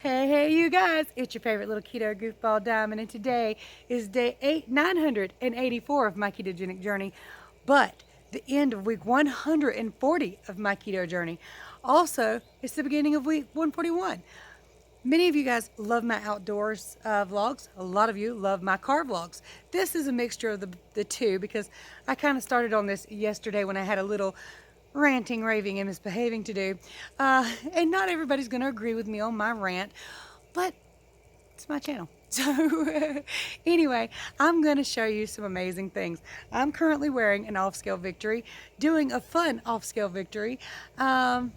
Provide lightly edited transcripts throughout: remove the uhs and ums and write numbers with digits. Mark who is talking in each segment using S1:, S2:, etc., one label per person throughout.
S1: Hey, you guys, it's your favorite little keto goofball Diamond, and today is day 984 of my ketogenic journey, but the end of week 140 of my keto journey. Also, it's the beginning of week 141. Many of you guys love my outdoors vlogs. A lot of you love my car vlogs. This is a mixture of the two because I kind of started on this yesterday when I had a little ranting, raving, and misbehaving to do. And not everybody's going to agree with me on my rant, but it's my channel. So anyway, I'm going to show you some amazing things. I'm currently wearing an off-scale Victory, doing a fun off-scale Victory, and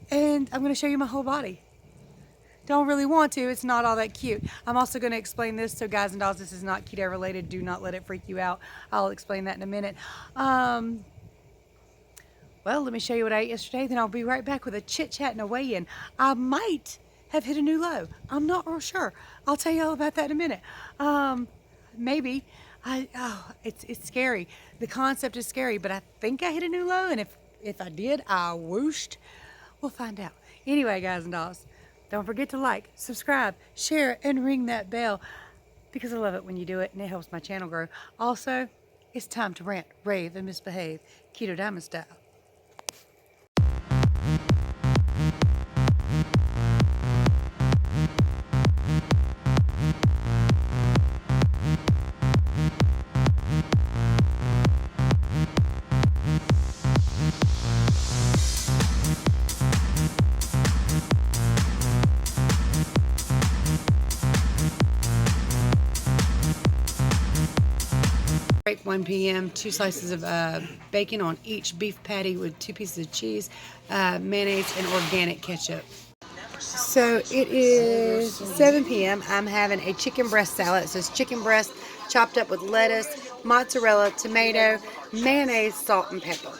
S1: I'm going to show you my whole body. Don't really want to, it's not all that cute. I'm also going to explain this, so guys and dolls, this is not keto related. Do not let it freak you out. I'll explain that in a minute. Well, let me show you what I ate yesterday, then I'll be right back with a chit chat and a weigh-in. I might have hit a new low. I'm not real sure. I'll tell you all about that in a minute. Maybe. It's scary. The concept is scary, but I think I hit a new low, and if I did, I whooshed. We'll find out. Anyway, guys and dolls, don't forget to like, subscribe, share, and ring that bell because I love it when you do it and it helps my channel grow. Also, it's time to rant, rave, and misbehave, Keto Diamond style. Break 1 p.m. 2 slices of bacon on each beef patty with 2 pieces of cheese, mayonnaise, and organic ketchup. So it is 7 p.m. I'm having a chicken breast salad. So it's chicken breast chopped up with lettuce, mozzarella, tomato, mayonnaise, salt, and pepper. All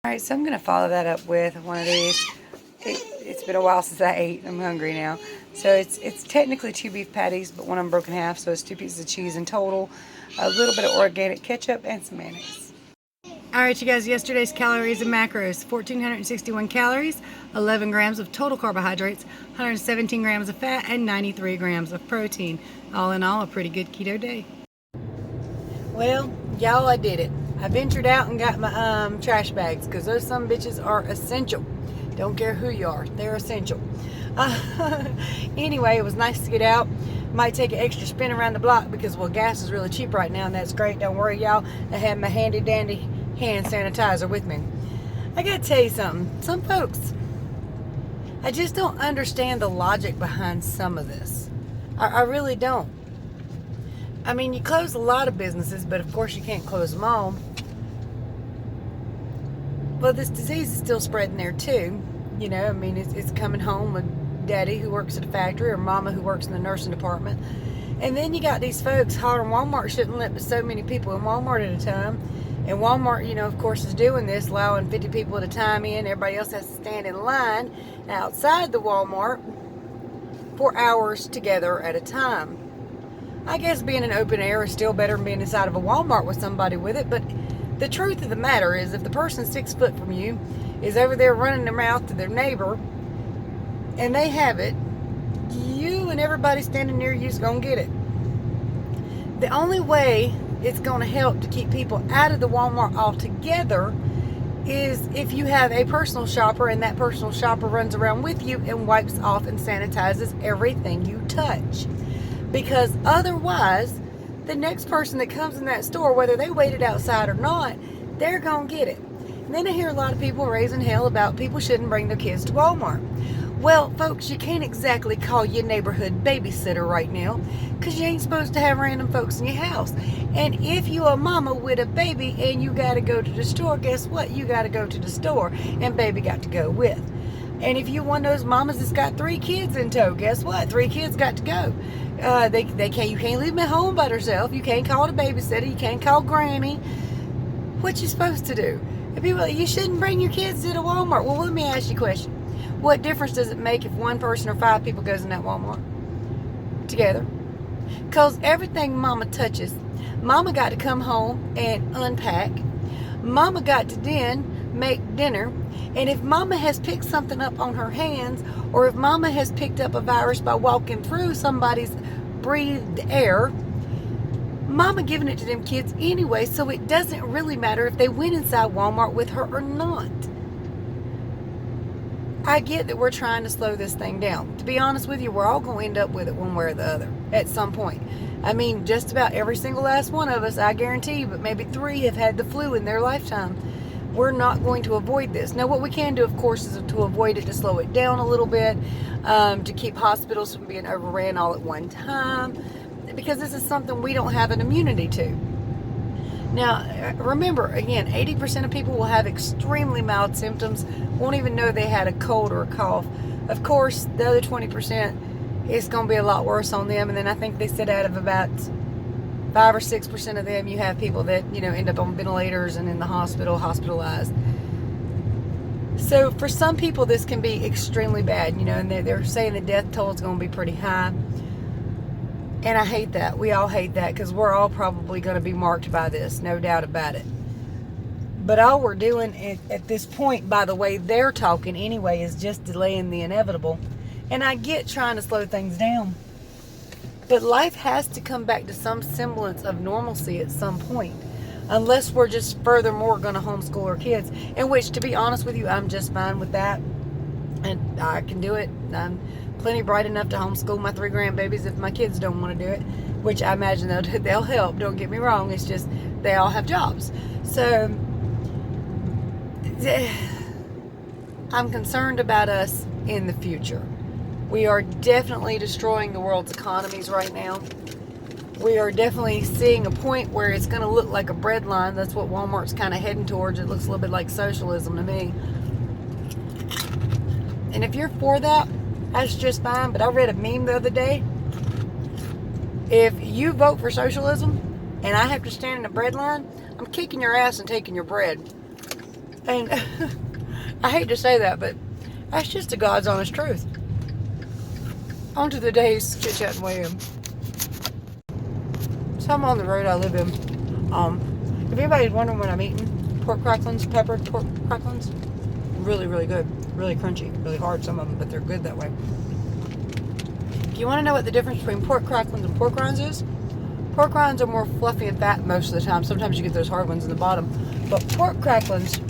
S1: right, so I'm going to follow that up with one of these. It's been a while since I ate. I'm hungry now. So it's technically 2 beef patties, but one of them broken in half, so it's 2 pieces of cheese in total, a little bit of organic ketchup, and some mayonnaise. Alright, you guys, yesterday's calories and macros: 1,461 calories, 11 grams of total carbohydrates, 117 grams of fat, and 93 grams of protein. All in all, a pretty good keto day. Well, y'all, I did it. I ventured out and got my trash bags, because those some bitches are essential. Don't care who you are, they're essential. Anyway, it was nice to get out. Might take an extra spin around the block because, well, gas is really cheap right now, and that's great. Don't worry, y'all. I have my handy dandy hand sanitizer with me. I gotta tell you something. Some folks, I just don't understand the logic behind some of this. I really don't. I mean, you close a lot of businesses, but of course you can't close them all. Well, this disease is still spreading there too. You know, I mean, it's coming home with daddy who works at a factory or mama who works in the nursing department. And then you got these folks hollering Walmart shouldn't let so many people in Walmart at a time. And Walmart, you know, of course, is doing this, allowing 50 people at a time in. Everybody else has to stand in line outside the Walmart for hours together at a time. I guess being in open air is still better than being inside of a Walmart with somebody with it, but the truth of the matter is, if the person 6 foot from you is over there running their mouth to their neighbor and they have it, you and everybody standing near you is going to get it. The only way it's going to help to keep people out of the Walmart altogether is if you have a personal shopper, and that personal shopper runs around with you and wipes off and sanitizes everything you touch. Because otherwise, the next person that comes in that store, whether they waited outside or not, they're going to get it. And then I hear a lot of people raising hell about people shouldn't bring their kids to Walmart. Well, folks, you can't exactly call your neighborhood babysitter right now, because you ain't supposed to have random folks in your house. And if you're a mama with a baby and you got to go to the store, guess what? You got to go to the store, and baby got to go with. And if you're one of those mamas that's got 3 kids in tow, guess what? 3 kids got to go. You can't leave them at home by herself. You can't call it a babysitter. You can't call granny. What you supposed to do? And people are like, you shouldn't bring your kids to the Walmart. Well, let me ask you a question. What difference does it make if one person or 5 people goes in that Walmart together? Because everything mama touches, mama got to come home and unpack. Mama got to then make dinner. And if mama has picked something up on her hands, or if mama has picked up a virus by walking through somebody's breathed air, mama giving it to them kids anyway, so it doesn't really matter if they went inside Walmart with her or not. I get that we're trying to slow this thing down. To be honest with you, we're all going to end up with it one way or the other at some point. I mean, just about every single last one of us, I guarantee, but maybe 3 have had the flu in their lifetime. We're not going to avoid this. Now, what we can do, of course, is to avoid it, to slow it down a little bit, to keep hospitals from being overran all at one time, because this is something we don't have an immunity to. Now, remember, again, 80% of people will have extremely mild symptoms, won't even know they had a cold or a cough. Of course, the other 20%, it's going to be a lot worse on them. And then I think they said out of about 5 or 6% of them, you have people that, end up on ventilators and in the hospital, hospitalized. So for some people, this can be extremely bad, and they're saying the death toll is going to be pretty high. And I hate that. We all hate that, because we're all probably going to be marked by this, no doubt about it. But all we're doing at this point, by the way they're talking anyway, is just delaying the inevitable. And I get trying to slow things down. But life has to come back to some semblance of normalcy at some point. Unless we're just furthermore going to homeschool our kids. In which, to be honest with you, I'm just fine with that. And I can do it. I'm plenty bright enough to homeschool my 3 grandbabies if my kids don't want to do it, which I imagine they'll help, don't get me wrong. It's just they all have jobs. So I'm concerned about us in the future. We are definitely destroying the world's economies right now. We are definitely seeing a point where it's going to look like a bread line. That's what Walmart's kind of heading towards. It looks a little bit like socialism to me. And if you're for that, that's just fine. But I read a meme the other day. If you vote for socialism and I have to stand in a bread line, I'm kicking your ass and taking your bread. And I hate to say that, but that's just the God's honest truth. On to the day's chit chat and weigh in. So I'm on the road I live in. If anybody's wondering what I'm eating, pork cracklings, peppered pork cracklings. Really, really good. Really crunchy, really hard, some of them, but they're good that way. If you want to know what the difference between pork cracklings and pork rinds is, pork rinds are more fluffy and fat most of the time. Sometimes you get those hard ones in the bottom. But pork cracklings,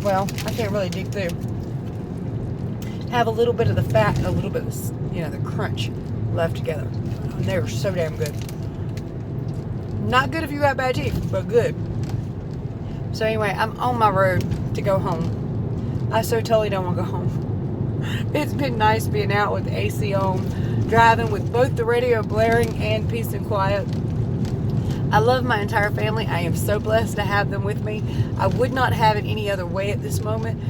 S1: well, I can't really dig through. Have a little bit of the fat and a little bit of, the crunch left together. And they're so damn good. Not good if you got bad teeth, but good. So anyway, I'm on my road to go home. I so totally don't want to go home. It's been nice being out with the AC on, driving with both the radio blaring and peace and quiet. I love my entire family. I am so blessed to have them with me. I would not have it any other way at this moment.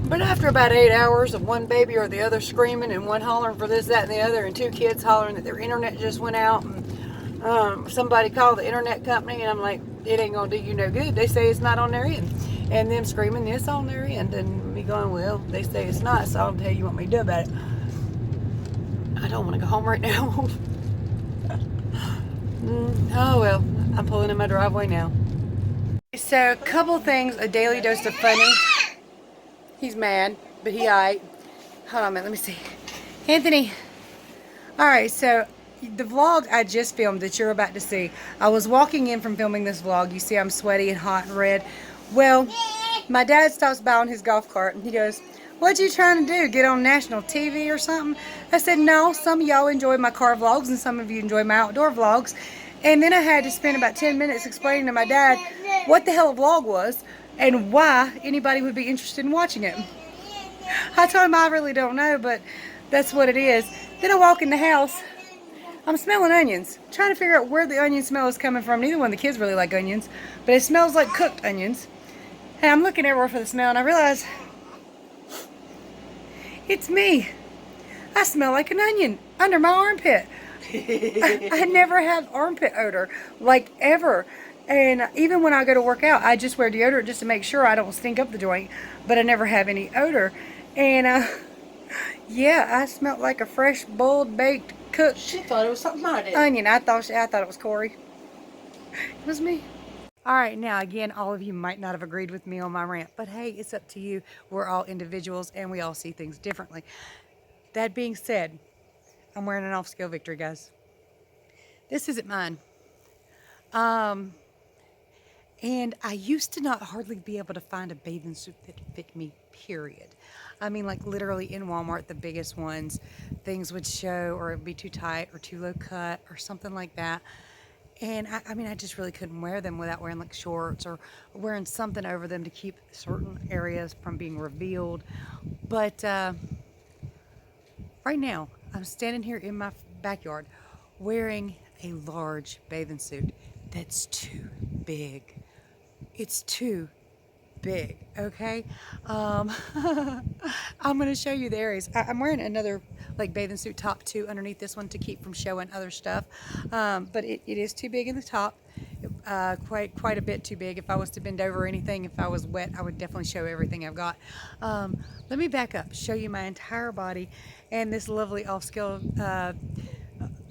S1: But after about 8 hours of one baby or the other screaming and one hollering for this, that, and the other, and 2 kids hollering that their internet just went out, and somebody called the internet company, and I'm like, it ain't gonna do you no good. They say it's not on their end. And them screaming, it's on their end. And me going, well, they say it's not, so I'll tell you what me do about it. I don't want to go home right now. Oh well, I'm pulling in my driveway now. So a couple things, a daily dose of funny. He's mad, but he alright. Hold on a minute, let me see. Anthony. Alright, so the vlog I just filmed that you're about to see. I was walking in from filming this vlog. You see I'm sweaty and hot and red. Well, my dad stops by on his golf cart and he goes, "What you trying to do? Get on national TV or something?" I said, "No, some of y'all enjoy my car vlogs and some of you enjoy my outdoor vlogs." And then I had to spend about 10 minutes explaining to my dad what the hell a vlog was and why anybody would be interested in watching it. I told him I really don't know, but that's what it is. Then I walk in the house. I'm smelling onions, trying to figure out where the onion smell is coming from. Neither one of the kids really like onions, but it smells like cooked onions. And I'm looking everywhere for the smell, and I realize it's me. I smell like an onion under my armpit. I never have armpit odor, like ever. And even when I go to work out, I just wear deodorant just to make sure I don't stink up the joint, but I never have any odor. And yeah, I smelled like a fresh, boiled, baked, cooked.
S2: She thought it was something I did.
S1: Onion. I thought it was Corey. It was me. All right, now again, all of you might not have agreed with me on my rant, but hey, it's up to you. We're all individuals and we all see things differently. That being said, I'm wearing an off-scale victory, guys. This isn't mine. And I used to not hardly be able to find a bathing suit that fit me, period. I mean, like literally in Walmart, the biggest ones, things would show or it would be too tight or too low cut or something like that. And I mean, I just really couldn't wear them without wearing like shorts or wearing something over them to keep certain areas from being revealed. But right now, I'm standing here in my backyard wearing a large bathing suit that's too big. It's too big, okay? I'm going to show you the areas. I'm wearing another like bathing suit top too underneath this one to keep from showing other stuff. But it is too big in the top. Quite a bit too big. If I was to bend over or anything, if I was wet, I would definitely show everything I've got. Let me back up, show you my entire body and this lovely off-scale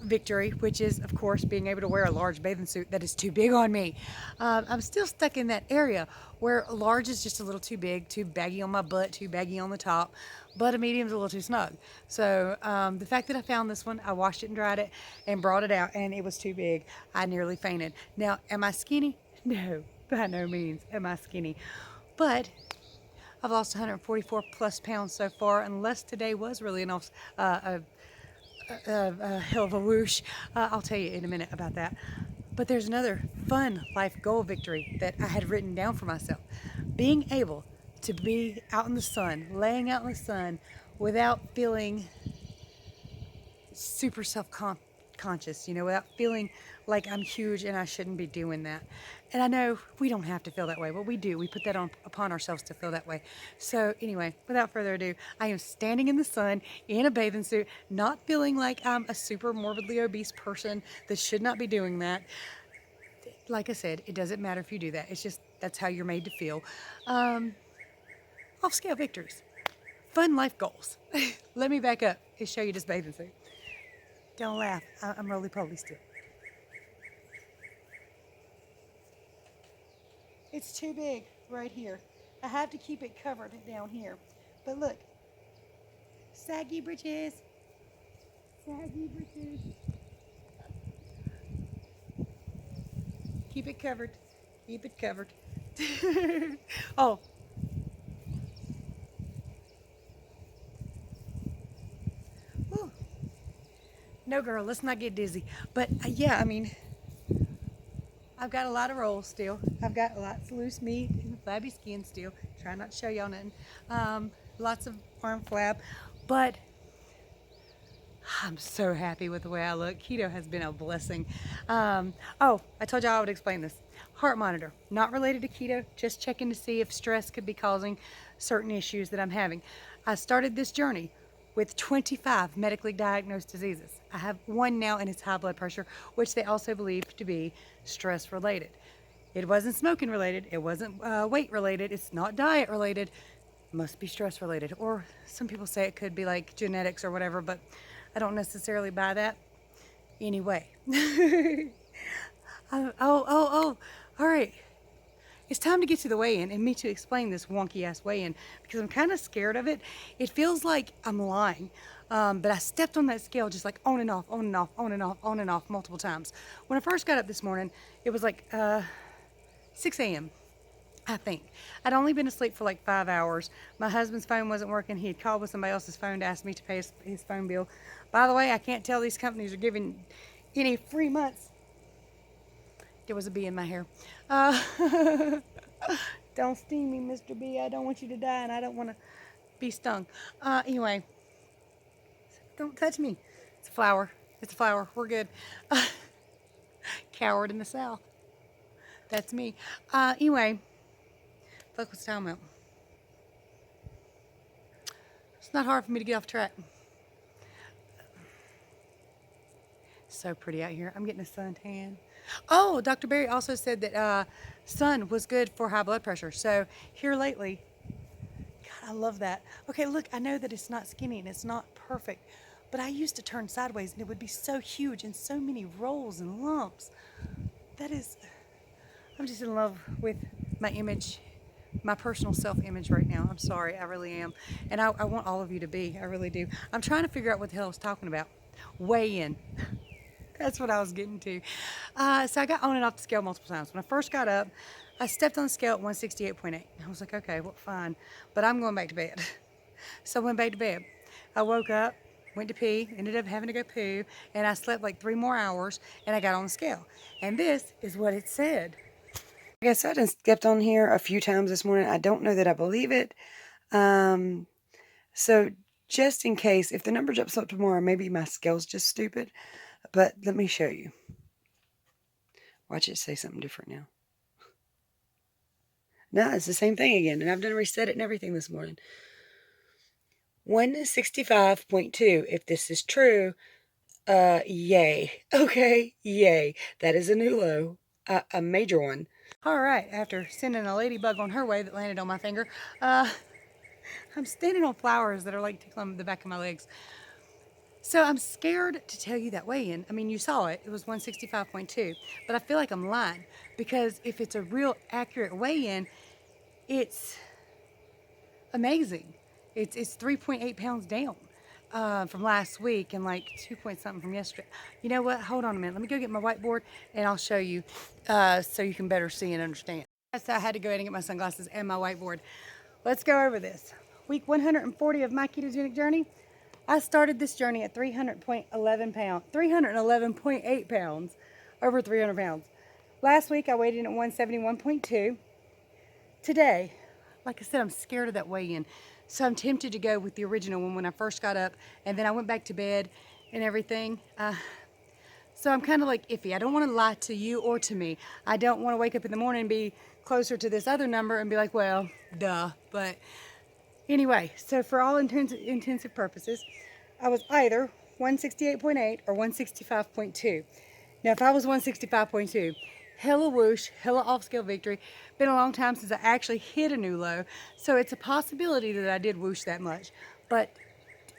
S1: victory, which is of course being able to wear a large bathing suit that is too big on me. I'm still stuck in that area where large is just a little too big, too baggy on my butt, too baggy on the top, but a medium is a little too snug. So the fact that I found this one, I washed it and dried it and brought it out and it was too big. I nearly fainted. Now, am I skinny? No, by no means am I skinny, but I've lost 144 plus pounds so far, unless today was really a hell of a whoosh. I'll tell you in a minute about that. But there's another fun life goal victory that I had written down for myself. Being able to be out in the sun, laying out in the sun without feeling super self-conscious, you know, without feeling like I'm huge and I shouldn't be doing that. And I know we don't have to feel that way, but we do. We put that upon ourselves to feel that way. So anyway, without further ado, I am standing in the sun in a bathing suit, not feeling like I'm a super morbidly obese person that should not be doing that. Like I said, it doesn't matter if you do that. It's just that's how you're made to feel. Off-scale victories. Fun life goals. Let me back up and show you this bathing suit. Don't laugh. I'm roly-poly still. It's too big right here. I have to keep it covered down here. But look. Saggy britches. Saggy britches. Keep it covered. Keep it covered. Oh. Whew. No, girl, let's not get dizzy. But yeah, I mean, I've got a lot of rolls still. I've got lots of loose meat and flabby skin still. Try not to show y'all nothing. Lots of arm flab. But I'm so happy with the way I look. Keto has been a blessing. Oh, I told y'all I would explain this. Heart monitor, not related to keto, just checking to see if stress could be causing certain issues that I'm having. I started this journey with 25 medically diagnosed diseases. I have one now and it's high blood pressure, which they also believe to be stress related. It wasn't smoking related, it wasn't weight related, it's not diet related, must be stress related. Or some people say it could be like genetics or whatever, but I don't necessarily buy that. Anyway. All right. It's time to get to the weigh-in and me to explain this wonky-ass weigh-in because I'm kind of scared of it. It feels like I'm lying, but I stepped on that scale just like on and off, on and off, on and off, on and off multiple times. When I first got up this morning, it was like 6 a.m., I think. I'd only been asleep for like 5 hours. My husband's phone wasn't working. He had called with somebody else's phone to ask me to pay his phone bill. By the way, I can't tell these companies are giving any free months. There was a bee in my hair. Don't sting me, Mr. B. I don't want you to die, and I don't want to be stung. Anyway, don't touch me. It's a flower. It's a flower. We're good. Coward in the South. That's me. Anyway, fuck what's time out. It's not hard for me to get off track. So pretty out here. I'm getting a suntan. Oh, Dr. Berry also said that sun was good for high blood pressure. So here lately, God, I love that. Okay, look, I know that it's not skinny and it's not perfect, but I used to turn sideways and it would be so huge and so many rolls and lumps. That is, I'm just in love with my image, my personal self-image right now. I'm sorry, I really am. And I want all of you to be, I really do. I'm trying to figure out what the hell I was talking about. Weigh in. That's what I was getting to. So I got on and off the scale multiple times. When I first got up, I stepped on the scale at 168.8. I was like, okay, well, fine. But I'm going back to bed. So I went back to bed. I woke up, went to pee, ended up having to go poo, and I slept like 3 more hours, and I got on the scale. And this is what it said. I guess I done stepped on here a few times this morning. I don't know that I believe it. So just in case, if the number jumps up tomorrow, maybe my scale's just stupid. But let me show you. Watch it say something different now. No, it's the same thing again. And I've done reset it and everything this morning. 165.2. If this is true, yay. Okay, yay. That is a new low. A major one. All right, after sending a ladybug on her way that landed on my finger, I'm standing on flowers that are like tickling the back of my legs. So I'm scared to tell you that weigh-in. I mean, you saw it. It was 165.2. But I feel like I'm lying because if it's a real accurate weigh-in, it's amazing. It's 3.8 pounds down from last week and like 2 point something from yesterday. You know what? Hold on a minute. Let me go get my whiteboard and I'll show you so you can better see and understand. So I had to go ahead and get my sunglasses and my whiteboard. Let's go over this. Week 140 of my ketogenic journey. I started this journey at 311.8 pounds, over 300 pounds. Last week I weighed in at 171.2. Today, like I said, I'm scared of that weigh-in. So I'm tempted to go with the original one when I first got up, and then I went back to bed and everything. So I'm kind of like iffy. I don't want to lie to you or to me. I don't want to wake up in the morning and be closer to this other number and be like, well, duh. But anyway, so for all intensive purposes, I was either 168.8 or 165.2. Now, if I was 165.2, hella whoosh, hella off-scale victory. Been a long time since I actually hit a new low, so it's a possibility that I did whoosh that much. But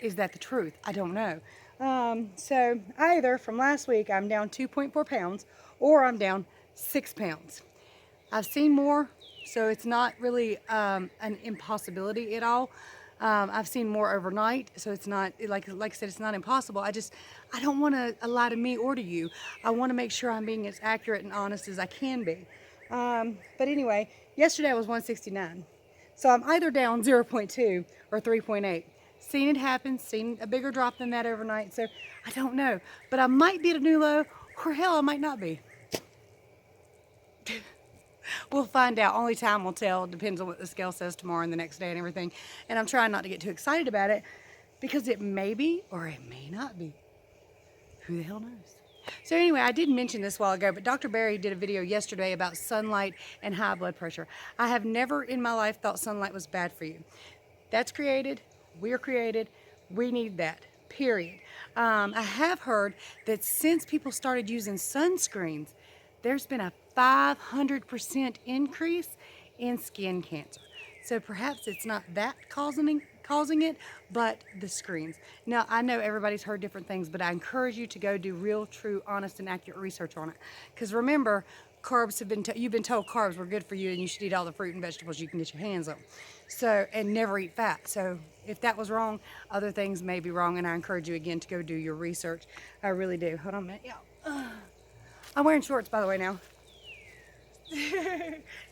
S1: is that the truth? I don't know. So either from last week, I'm down 2.4 pounds, or I'm down 6 pounds. I've seen more, so it's not really an impossibility at all. I've seen more overnight, so it's not, like I said, it's not impossible. I don't want to lie to me or to you. I want to make sure I'm being as accurate and honest as I can be. But anyway, yesterday I was 169. So I'm either down 0.2 or 3.8. Seen it happen, seen a bigger drop than that overnight, so I don't know. But I might be at a new low, or hell, I might not be. We'll find out. Only time will tell. It depends on what the scale says tomorrow and the next day and everything. And I'm trying not to get too excited about it because it may be or it may not be. Who the hell knows? So anyway, I did mention this a while ago, but Dr. Barry did a video yesterday about sunlight and high blood pressure. I have never in my life thought sunlight was bad for you. That's created. We're created. We need that. Period. I have heard that since people started using sunscreens, there's been a 500% increase in skin cancer. So perhaps it's not that causing it, but the screens. Now, I know everybody's heard different things, but I encourage you to go do real, true, honest, and accurate research on it. Because remember, carbs have been, you've been told carbs were good for you and you should eat all the fruit and vegetables you can get your hands on. So, and never eat fat. So if that was wrong, other things may be wrong, and I encourage you again to go do your research. I really do. Hold on a minute. Yeah. I'm wearing shorts, by the way, now.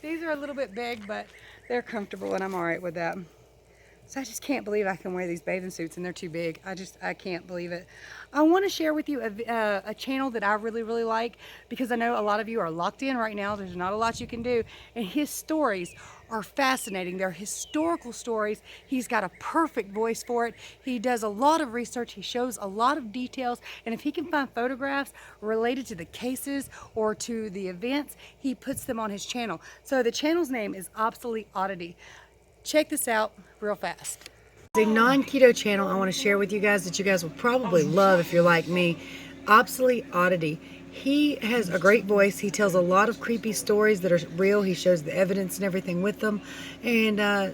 S1: These are a little bit big, but they're comfortable and I'm all right with that. So I just can't believe I can wear these bathing suits and they're too big. I can't believe it. I want to share with you a channel that I really, really like, because I know a lot of you are locked in right now. There's not a lot you can do. And his stories are fascinating. They're historical stories. He's got a perfect voice for it. He does a lot of research. He shows a lot of details. And if he can find photographs related to the cases or to the events, he puts them on his channel. So the channel's name is Obsolete Oddity. Check this out real fast. It's a non-keto channel I want to share with you guys that you guys will probably love if you're like me. Obsolete Oddity. He has a great voice. He tells a lot of creepy stories that are real. He shows the evidence and everything with them. And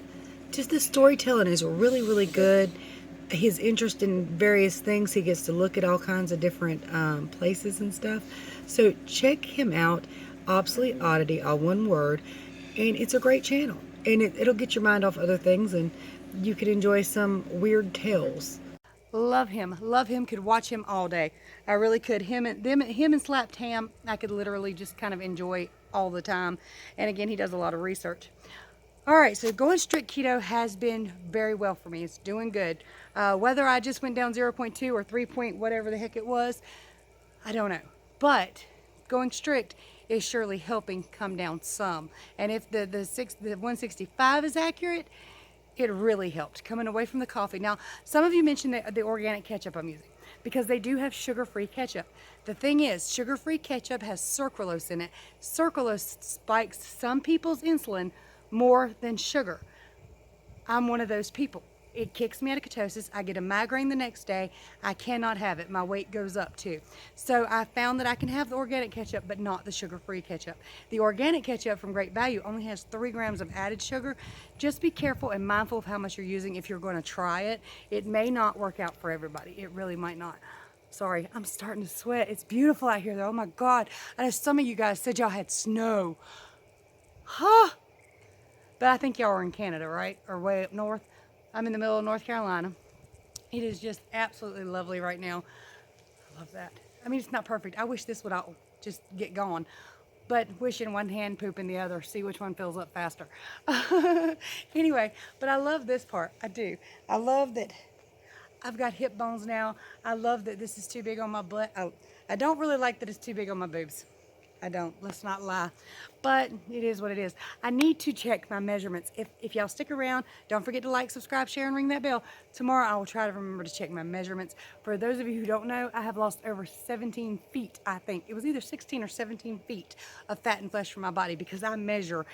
S1: just the storytelling is really, really good. His interest in various things, he gets to look at all kinds of different places and stuff. So check him out. Obsolete Oddity, all one word, and it's a great channel. And it'll get your mind off other things, and you could enjoy some weird tales. Love him, love him. Could watch him all day. I really could. Him and Slapped Ham, I could literally just kind of enjoy all the time. And again, he does a lot of research. All right, so going strict keto has been very well for me. It's doing good. Whether I just went down 0.2 or 3 point whatever the heck it was, I don't know. But going strict is surely helping come down some. And if the 165 is accurate, it really helped coming away from the coffee. Now, some of you mentioned the organic ketchup I'm using because they do have sugar-free ketchup. The thing is, sugar-free ketchup has sucralose in it. Sucralose spikes some people's insulin more than sugar. I'm one of those people. It kicks me out of ketosis. I get a migraine the next day. I cannot have it. My weight goes up too. So I found that I can have the organic ketchup, but not the sugar-free ketchup. The organic ketchup from Great Value only has 3 grams of added sugar. Just be careful and mindful of how much you're using if you're going to try it. It may not work out for everybody. It really might not. Sorry, I'm starting to sweat. It's beautiful out here though. Oh my God. I know some of you guys said y'all had snow. Huh? But I think y'all are in Canada, right? Or way up north. I'm in the middle of North Carolina. It is just absolutely lovely right now. I love that. I mean, it's not perfect. I wish this would all just get gone. But wish in one hand, poop in the other. See which one fills up faster. Anyway, but I love this part. I do. I love that I've got hip bones now. I love that this is too big on my butt. Oh, I don't really like that it's too big on my boobs. I don't. Let's not lie. But it is what it is. I need to check my measurements. If y'all stick around, don't forget to like, subscribe, share, and ring that bell. Tomorrow I will try to remember to check my measurements. For those of you who don't know, I have lost over 17 feet, I think. It was either 16 or 17 feet of fat and flesh from my body because I measure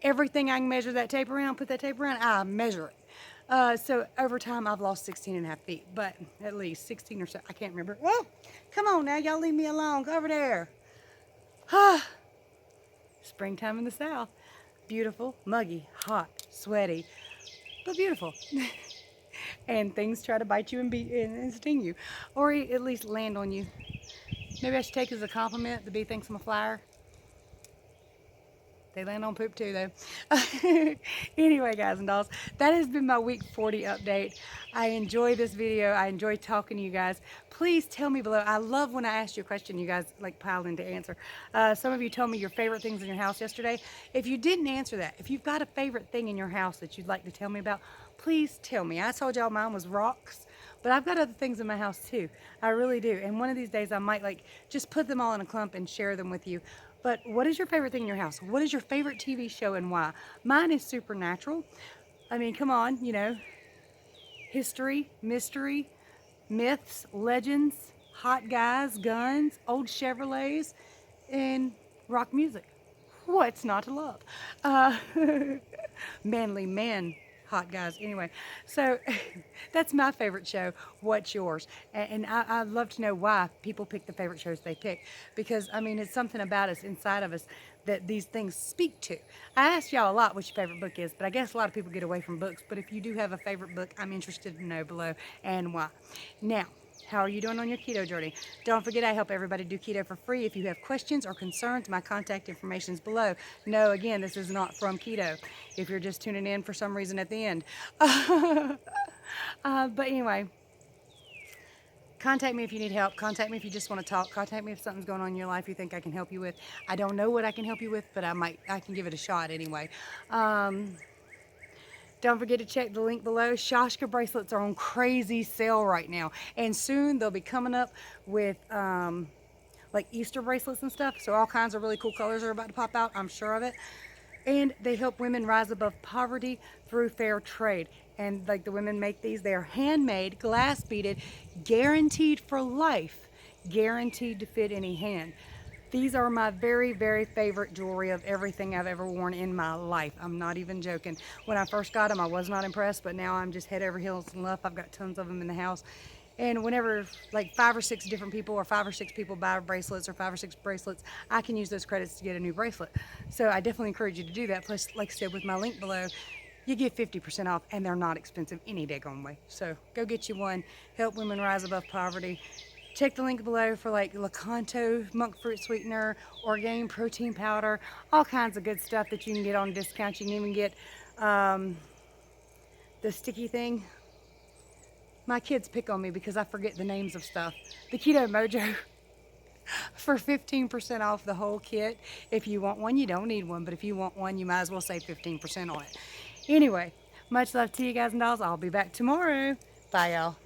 S1: everything I can measure that tape around, put that tape around, I measure it. So over time, I've lost 16 and a half feet, but at least 16 or so. I can't remember. Oh, come on now. Y'all leave me alone. Go over there. Springtime in the South. Beautiful, muggy, hot, sweaty, but beautiful. And things try to bite you and sting you, or at least land on you. Maybe I should take it as a compliment. The bee thinks I'm a flyer. They land on poop too, though. Anyway, guys and dolls, that has been my week 40 update. I enjoy this video. I enjoy talking to you guys. Please tell me below. I love when I ask you a question, you guys like pile in to answer. Some of you told me your favorite things in your house yesterday. If you didn't answer that, if you've got a favorite thing in your house that you'd like to tell me about, please tell me. I told y'all mine was rocks. But I've got other things in my house too. I really do. And one of these days I might just put them all in a clump and share them with you. But what is your favorite thing in your house? What is your favorite TV show and why? Mine is Supernatural. I mean, come on, history, mystery, myths, legends, hot guys, guns, old Chevrolets, and rock music. What's not to love? Manly men. Hot guys. Anyway, so that's my favorite show. What's yours? And I'd love to know why people pick the favorite shows they pick, because I mean, it's something about us, inside of us, that these things speak to. I asked y'all a lot what your favorite book is, but I guess a lot of people get away from books. But if you do have a favorite book, I'm interested to know below and why. Now, how are you doing on your keto journey? Don't forget, I help everybody do keto for free. If you have questions or concerns, my contact information is below. No, again, this is not from keto, if you're just tuning in for some reason at the end. But anyway, contact me if you need help. Contact me if you just want to talk. Contact me if something's going on in your life you think I can help you with. I don't know what I can help you with, but I can give it a shot anyway. Don't forget to check the link below. Shashka bracelets are on crazy sale right now. And soon they'll be coming up with like Easter bracelets and stuff. So all kinds of really cool colors are about to pop out. I'm sure of it. And they help women rise above poverty through fair trade. And like the women make these, they're handmade, glass beaded, guaranteed for life, guaranteed to fit any hand. These are my very, very favorite jewelry of everything I've ever worn in my life. I'm not even joking. When I first got them, I was not impressed, but now I'm just head over heels in love. I've got tons of them in the house. And whenever like 5 or 6 different people or 5 or 6 people buy bracelets or 5 or 6 bracelets, I can use those credits to get a new bracelet. So I definitely encourage you to do that. Plus, like I said, with my link below, you get 50% off, and they're not expensive any daggone way. So go get you one. Help women rise above poverty. check the link below for like Lakanto monk fruit sweetener, Orgain protein powder, all kinds of good stuff that you can get on discount. You can even get the sticky thing. My kids pick on me because I forget the names of stuff. The Keto Mojo for 15% off the whole kit. If you want one, you don't need one, but if you want one, you might as well save 15% on it. Anyway, much love to you guys and dolls. I'll be back tomorrow. Bye, y'all.